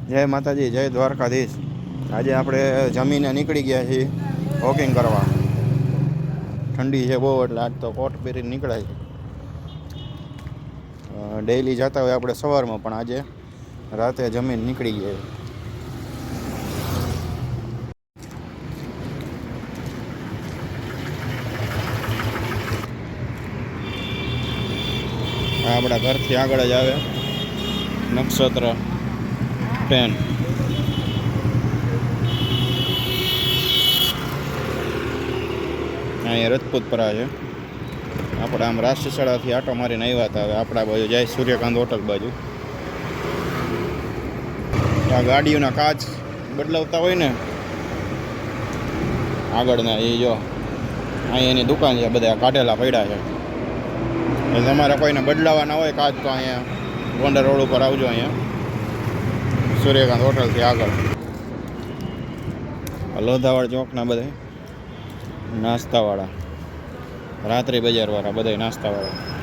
જય માતાજી, જય દ્વારકાધીશ. આજે આપણે જમીને નીકળી ગયા છીએ વોકિંગ કરવા. ઠંડી છે બહુ, એટલે આજ તો કોટ પહેરીને નીકળાય છે. ડેઈલી જતા હોય આપણે સવારમાં, પણ આજે રાતે જમીન નીકળી ગયા. આપણા ઘરથી આગળ જ આવે નક્ષત્ર 10. અહીંયા રજપૂતપરા છે. આપણે આમ રાષ્ટ્રશાળાથી આટો મારીને આવ્યા હતા. હવે આપણા બાજુ જાય સૂર્યકાંત હોટલ બાજુ. આ ગાડીઓના કાચ બદલાવતા હોય ને આગળના, એ જો અહીંયા એની દુકાન છે, બધા કાઢેલા પડ્યા છે. એટલે તમારે કોઈને બદલાવાના હોય કાચ તો અહીંયા ગોંડલ રોડ ઉપર આવજો. અહીંયા સૂર્યકાંત હોટલથી આગળ લોધાવાળ ચોકના બધા નાસ્તાવાળા, રાત્રિ બજારવાળા, બધા નાસ્તાવાળા.